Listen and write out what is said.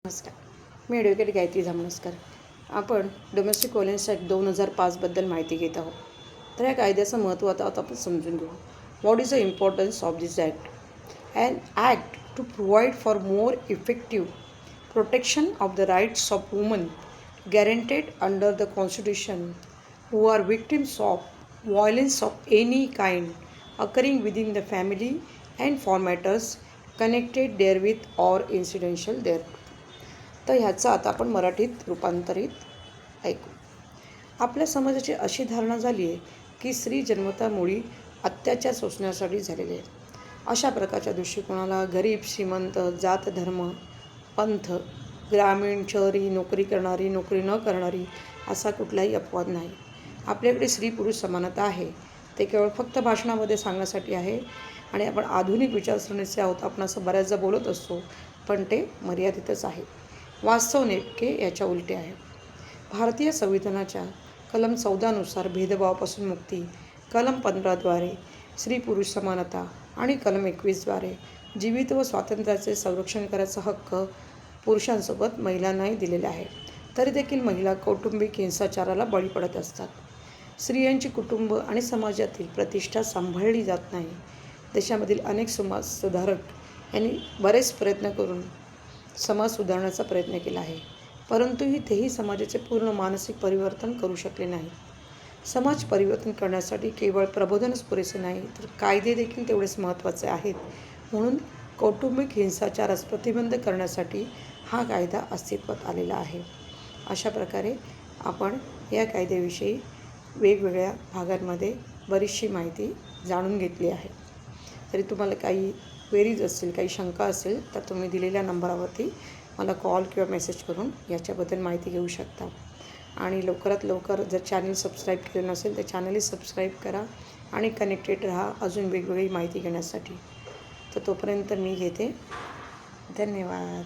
नमस्कार. मी ॲडव्होकेट गायत्री जामनस्कर. आपण domestic violence act 2005 माहिती घेत आहोत. तर या कायद्याचं महत्त्व आता आपण समजून घेऊ. What is the importance of this act? An act to provide for more effective protection of the rights of woman guaranteed under the constitution who are victims of violence of any kind occurring within the family and for matters connected therewith or incidental thereto. तर ह्याचं आता आपण मराठीत रूपांतरित ऐकू. आपल्या समाजाची अशी धारणा झाली आहे की स्त्री जन्मता मुळी अत्याचार सोसण्यासाठी झालेले आहेत. अशा प्रकारच्या दृष्टिकोनाला गरीब, श्रीमंत, जात, धर्म, पंथ, ग्रामीण, शहरी, नोकरी करणारी, नोकरी न करणारी असा कुठलाही अपवाद नाही. आपल्याकडे स्त्री पुरुष समानता आहे, ते केवळ फक्त भाषणामध्ये सांगण्यासाठी आहे आणि आपण आधुनिक विचारसरणीचे आहोत. आपण असं बऱ्याचदा बोलत असतो, पण ते मर्यादितच आहे. वास्तव नेमके याच्या उलटे आहे. भारतीय संविधानाच्या कलम 14 भेदभावापासून मुक्ती, कलम 15द्वारे स्त्री पुरुष समानता आणि कलम 21द्वारे जीवित व स्वातंत्र्याचे संरक्षण करायचा हक्क पुरुषांसोबत महिलांनाही दिलेला आहे. तरी देखील महिला कौटुंबिक हिंसाचाराला बळी पडत असतात. स्त्रियांची कुटुंब आणि समाजातील प्रतिष्ठा सांभाळली जात नाही. देशामधील अनेक समाज सुधारक यांनी बरेच प्रयत्न करून समाज सुधारण्याचा प्रयत्न केला आहे, परंतु तेही समाजाचे पूर्ण मानसिक परिवर्तन करू शकले नाही. समाज परिवर्तन करण्यासाठी केवळ प्रबोधनच पुरेसे नाही, तर कायदे देखील तेवढेच महत्त्वाचे आहेत. म्हणून कौटुंबिक हिंसाचारास प्रतिबंध करण्यासाठी हा कायदा अस्तित्वात आलेला आहे. अशा प्रकारे आपण या कायद्याविषयी वेगवेगळ्या भागांमध्ये बरीचशी माहिती जाणून घेतली आहे. तरी तुम्हाला काही क्वेरीज असतील, काही शंका असेल, तर तुम्ही दिलेल्या नंबरावरती मला कॉल किंवा मेसेज करून याच्याबद्दल माहिती घेऊ शकता. आणि लवकरात लवकर जर चॅनल सबस्क्राईब केलं नसेल तर चॅनलही सबस्क्राईब करा आणि कनेक्टेड राहा अजून वेगवेगळी माहिती घेण्यासाठी. तर तोपर्यंत मी घेते. धन्यवाद.